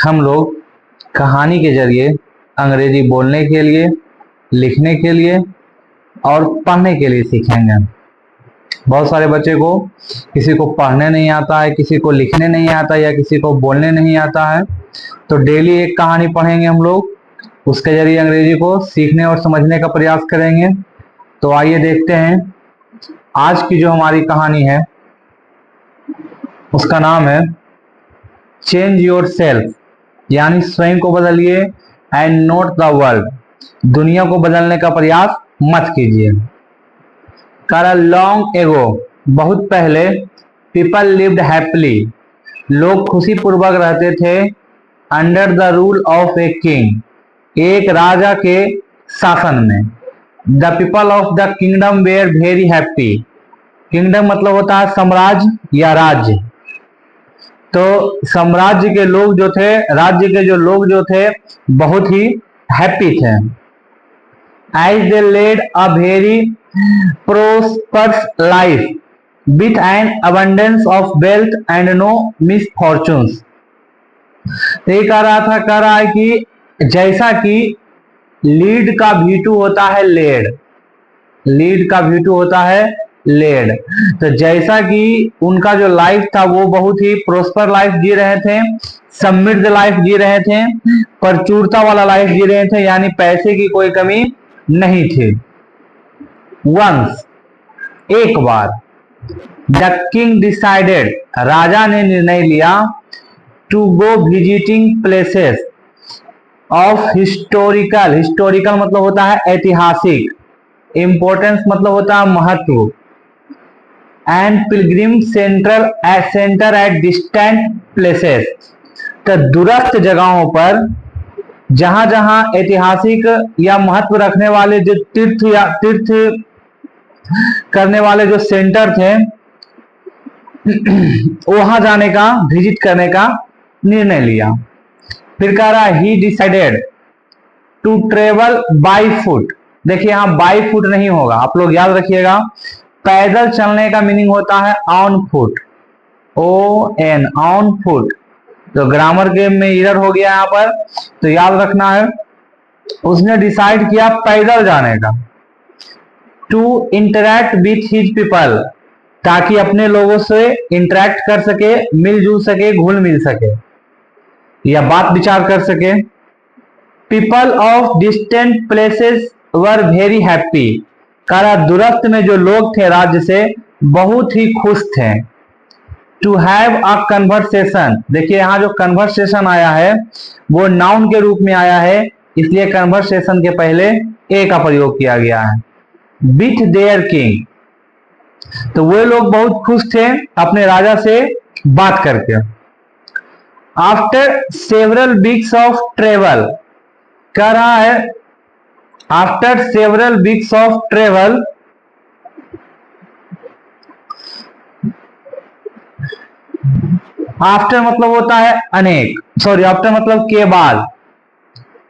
हम लोग कहानी के जरिए अंग्रेजी बोलने के लिए, लिखने के लिए और पढ़ने के लिए सीखेंगे। बहुत सारे बच्चे को किसी को पढ़ने नहीं आता है, किसी को लिखने नहीं आता या किसी को बोलने नहीं आता है, तो डेली एक कहानी पढ़ेंगे हम लोग, उसके जरिए अंग्रेजी को सीखने और समझने का प्रयास करेंगे। तो आइए देखते हैं आज की जो हमारी कहानी है उसका नाम है चेंज योर सेल्फ, यानी स्वयं को बदलिए, एंड नॉट द वर्ल्ड, दुनिया को बदलने का प्रयास मत कीजिए। कर लॉन्ग एगो, बहुत पहले, पीपल लिव्ड हैप्पीली, लोग खुशी पूर्वक रहते थे, under the rule of a king, एक राजा के शासन में। The people of the kingdom were very happy, kingdom मतलब होता है साम्राज्य या राज्य, तो साम्राज्य के लोग जो थे, राज्य के जो लोग जो थे बहुत ही हैप्पी थे। As they led a very prosperous life with an abundance of wealth and no misfortunes. ये कह रहा है कि जैसा कि लीड का V2 होता है लेड, लीड का V2 होता है लेड, तो जैसा कि उनका जो लाइफ था वो बहुत ही प्रोस्पर लाइफ जी रहे थे, समृद्ध लाइफ जी रहे थे, प्रचुरता वाला लाइफ जी रहे थे, यानी पैसे की कोई कमी नहीं थी। वंस, एक बार, द किंग डिसाइडेड, राजा ने निर्णय लिया, to go visiting places of historical, historical मतलब होता है ऐतिहासिक, इंपोर्टेंस मतलब होता है महत्व, and pilgrim centre at distant places, तो दूरस्थ जगहों पर जहां जहां ऐतिहासिक या महत्व रखने वाले जो तीर्थ करने वाले जो सेंटर थे वहां जाने का, विजिट करने का निर्णय लिया। फिर कह रहा he decided to travel by foot, देखिए यहां बाय फुट नहीं होगा, आप लोग याद रखिएगा, पैदल चलने का मीनिंग होता है on foot, ON, on foot, तो ग्रामर के में एरर हो गया यहाँ पर, तो याद रखना है। उसने डिसाइड किया पैदल जाने का, to interact with his people, ताकि अपने लोगों से इंटरैक्ट कर सके, मिलजुल सके, घुल मिल सके या बात विचार कर सके। People of distant places were very happy, कहा दूरस्थ में जो लोग थे राज्य से बहुत ही खुश थे। टू हैव अ कन्वर्सेशन, देखिए यहाँ जो कन्वर्सेशन आया है वो नाउन के रूप में आया है, इसलिए कन्वर्सेशन के पहले ए का प्रयोग किया गया है। विथ देयर किंग, तो वे लोग बहुत खुश थे अपने राजा से बात करके। After several weeks of travel, कह रहा है after several weeks of travel, after मतलब होता है अनेक, सॉरी आफ्टर मतलब के बाद,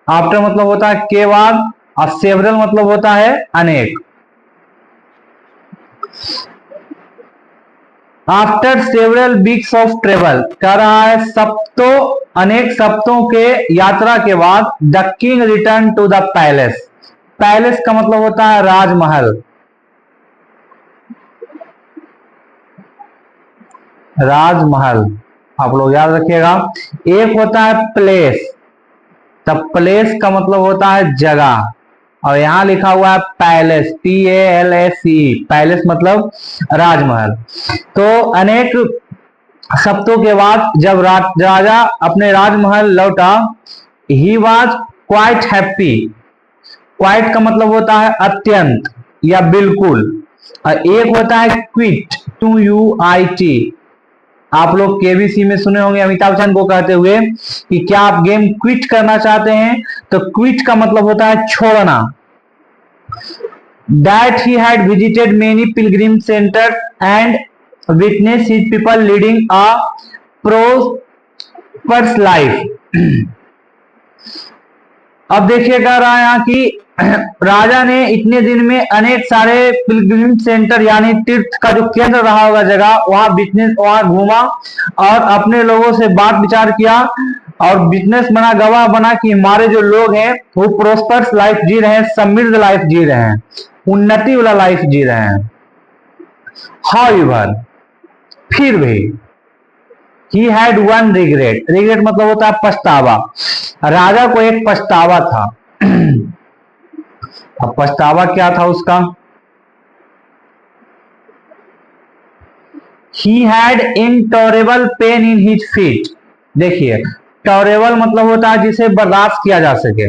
आफ्टर मतलब होता है के बाद, और सेवरल मतलब होता है अनेक। After several weeks of travel, कह रहा है सप्तों, अनेक सप्तों के यात्रा के बाद, the king return to the palace, palace का मतलब होता है राजमहल, राजमहल आप लोग याद रखिएगा। एक होता है प्लेस, तब प्लेस का मतलब होता है जगह, और यहां लिखा हुआ है पैलेस, PALACE, पैलेस मतलब राजमहल। तो अनेक सप्तों के बाद जब राजा अपने राजमहल लौटा, he was quite happy, quite का मतलब होता है अत्यंत या बिल्कुल, और एक होता है क्विट, QUIT, आप लोग KBC में सुने होंगे अमिताभ बच्चन को कहते हुए कि क्या आप गेम क्विट करना चाहते हैं, तो क्विट का मतलब होता है छोड़ना। That he had visited many pilgrim centers and witnessed his people leading a prosperous life। अब देखिए कह रहा है यहाँ कि राजा ने इतने दिन में अनेक सारे पिलग्रिम सेंटर यानी तीर्थ का जो केंद्र रहा होगा जगह, वहां बिजनेस, वहां घूमा और अपने लोगों से बात विचार किया और बिजनेस बना, गवाह बना कि हमारे जो लोग हैं वो प्रोस्पर्स लाइफ जी रहे हैं, समृद्ध लाइफ जी रहे हैं, उन्नति वाला लाइफ जी रहे हैं। हाउएवर, फिर भी he had one regret, regret मतलब होता है पछतावा। राजा को एक पछतावा था। अब पछतावा क्या था उसका? He had intolerable pain in his feet. देखिए, टॉलेरेबल मतलब होता है जिसे बर्दाश्त किया जा सके,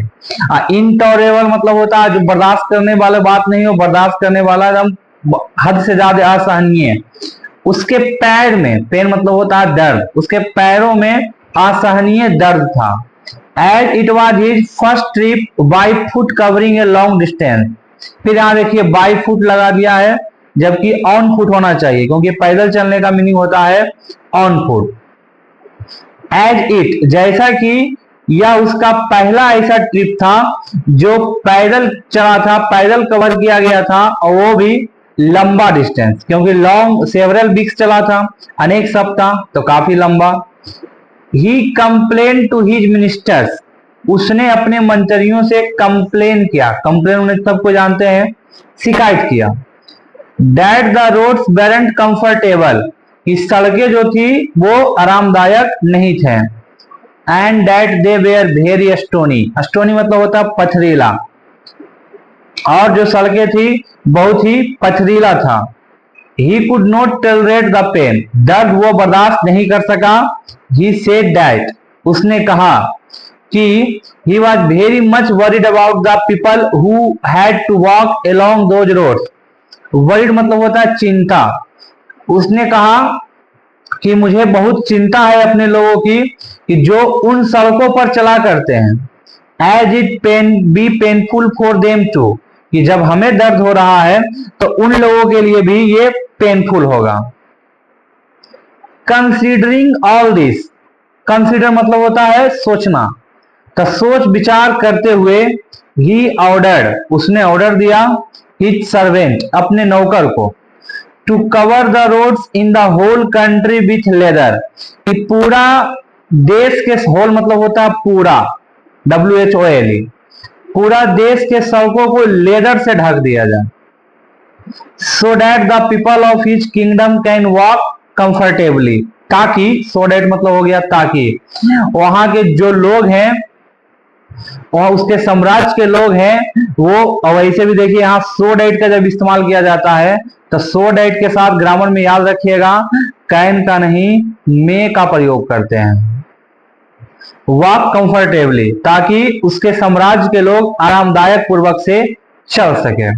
इनटॉलेरेबल मतलब होता है जो बर्दाश्त करने वाले बात नहीं हो, बर्दाश्त करने वाला एकदम हद से ज्यादा असहनीय। उसके पैर में, पेन मतलब होता है दर्द, उसके पैरों में असहनीय दर्द था। As it was his first trip by foot covering a long distance. फिर यहाँ देखिए बाई फुट लगा दिया है, जबकि ऑन फुट होना चाहिए, क्योंकि पैदल चलने का मीनिंग होता है ऑन फुट। एज इट, जैसा कि यह उसका पहला ऐसा ट्रिप था जो पैदल चला था, पैदल कवर किया गया था, और वो भी लंबा डिस्टेंस, क्योंकि लॉन्ग सेवरल वीक्स चला था, अनेक सप्ताह, तो काफी लंबा। ही कंप्लेन टू हिज मिनिस्टर्स, उसने अपने मंत्रियों से कंप्लेन किया, कंप्लेन उन्हें सबको जानते हैं, शिकायत किया। That the roads weren't comfortable, कि सड़कें जो थी वो आरामदायक नहीं थे। And that they were very stony, stony मतलब होता है पथरीला, और जो सड़कें थी बहुत ही पथरीला था। He could not tolerate the pain, दर्द वो बर्दाश्त नहीं कर सका। ही सेड दैट, उसने कहा कि he was very much worried about the people who had to walk along those roads. worried मतलब होता है चिंता। उसने कहा कि मुझे बहुत चिंता है अपने लोगों की कि जो उन सड़कों पर चला करते हैं। As it be painful for them too, कि जब हमें दर्द हो रहा है तो उन लोगों के लिए भी ये पेनफुल होगा। कंसीडरिंग ऑल दिस, कंसीडर मतलब होता है सोचना, तो सोच विचार करते हुए ही ऑर्डर्ड, उसने ऑर्डर दिया हिज सर्वेंट, अपने नौकर को, to cover the roads in the whole country with leather, कि पूरा देश के, होल मतलब होता है पूरा, WHOLE, पूरा देश के सड़कों को लेदर से ढक दिया जाए। So that the people of his kingdom can walk comfortably, ताकि, सो दैट मतलब हो गया ताकि, वहां के जो लोग हैं और उसके साम्राज्य के लोग हैं वो, और वैसे भी देखिए यहाँ सो डैट का जब इस्तेमाल किया जाता है तो सो डैट के साथ ग्रामर में याद रखिएगा कैन का नहीं मे का प्रयोग करते हैं। वॉक कंफर्टेबली, ताकि उसके साम्राज्य के लोग आरामदायक पूर्वक से चल सके।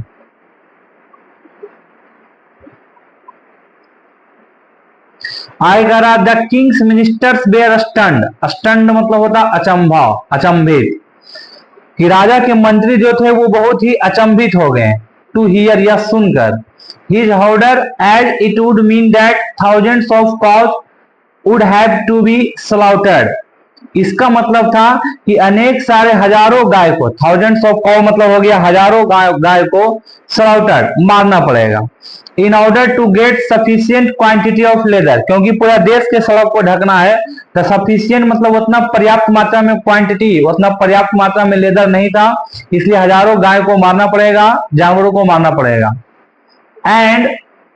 आएगा the king's ministers were stunned, stunned मतलब होता अचंभा, अचंभित, कि राजा के मंत्री जो थे वो बहुत ही अचंभित हो गए टू हियर, यह सुनकर। His order as it would mean that thousands of cows would have to be slaughtered, इसका मतलब था कि अनेक सारे हजारों गाय को, थाउजेंड्स ऑफ कॉ मतलब हो गया हजारों गाय को स्लाउटर्ड, मारना पड़ेगा। In order to get sufficient quantity of leather, क्योंकि पूरा देश के सड़क को ढकना है, तो सफिशियंट मतलब उतना पर्याप्त मात्रा में क्वांटिटी, उतना पर्याप्त मात्रा में लेदर नहीं था, इसलिए हजारों गाय को मारना पड़ेगा, जानवरों को मारना पड़ेगा। And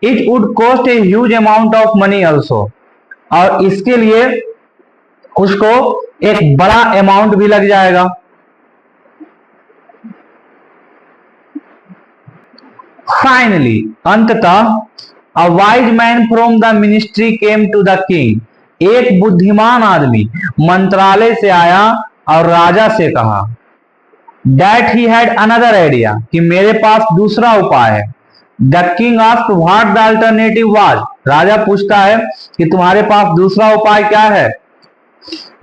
it would cost a huge amount of money also, और इसके लिए उसको एक बड़ा अमाउंट भी लग जाएगा। फाइनली, अंततः, a wise man from the ministry came to the king, एक बुद्धिमान आदमी मंत्रालय से आया और राजा से कहा, that he had another idea, कि मेरे पास दूसरा उपाय है। The king asked what the alternative was, राजा पूछता है कि तुम्हारे पास दूसरा उपाय क्या है।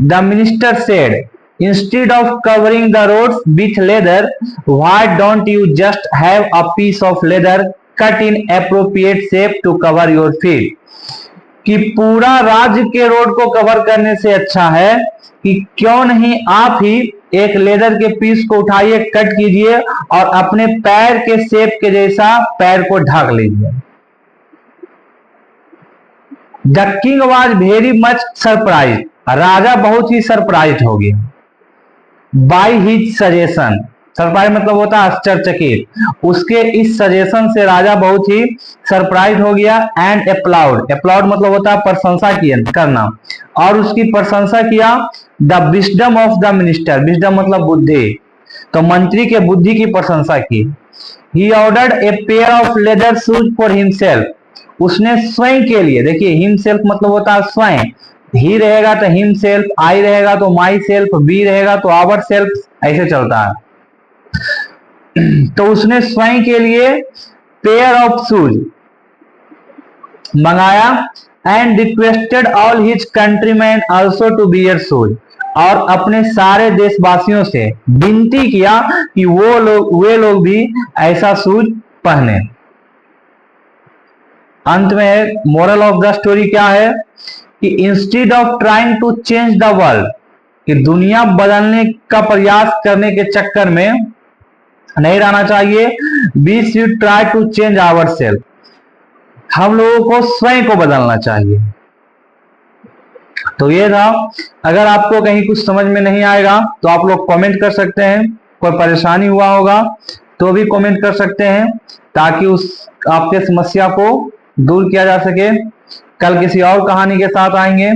The minister said, instead of covering the roads with leather, why don't you just have a piece of leather cut in appropriate shape to cover your feet, कि पूरा राज्य के रोड को कवर करने से अच्छा है कि क्यों नहीं आप ही एक लेदर के पीस को उठाइए, कट कीजिए और अपने पैर के शेप के जैसा पैर को ढक लीजिए। The king was very much surprise, राजा बहुत ही सरप्राइज हो गया। बाय हिज सजेशन, सरप्राइज मतलब होता है आश्चर्यचकित, उसके इस सजेशन से राजा बहुत ही सरप्राइज हो गया। एंड अप्लाउड, अप्लाउड मतलब होता है प्रशंसा करना, और उसकी प्रशंसा किया the wisdom of the minister, wisdom मतलब बुद्धि, तो मंत्री के बुद्धि की प्रशंसा की। He ordered a pair of leather shoes for himself, उसने स्वयं के लिए, देखिए हिमसेल्फ मतलब होता है स्वयं, ही रहेगा तो हिमसेल्फ, आई रहेगा तो माई सेल्फ, बी रहेगा तो आवर सेल्फ, ऐसे चलता है। तो उसने स्वयं के लिए पेयर ऑफ शूज मंगाया। And requested all his countryman also to bear shoes, और अपने सारे देशवासियों से विनती किया कि वे लोग भी ऐसा शूज पहने। अंत में मोरल ऑफ द स्टोरी क्या है कि instead of trying to change the world, कि दुनिया बदलने का प्रयास करने के चक्कर में नहीं रहना चाहिए। We should try to change our self, हम लोगों को स्वयं को बदलना चाहिए। तो ये था, अगर आपको कहीं कुछ समझ में नहीं आएगा तो आप लोग कमेंट कर सकते हैं, कोई परेशानी हुआ होगा तो भी कमेंट कर सकते हैं, ताकि उस आपके समस्या को दूर किया जा सके। कल किसी और कहानी के साथ आएंगे,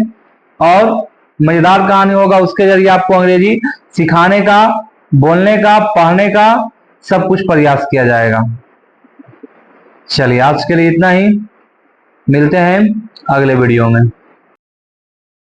और मजेदार कहानी होगा, उसके जरिए आपको अंग्रेजी सिखाने का, बोलने का, पढ़ने का सब कुछ प्रयास किया जाएगा। चलिए आज के लिए इतना ही, मिलते हैं अगले वीडियो में।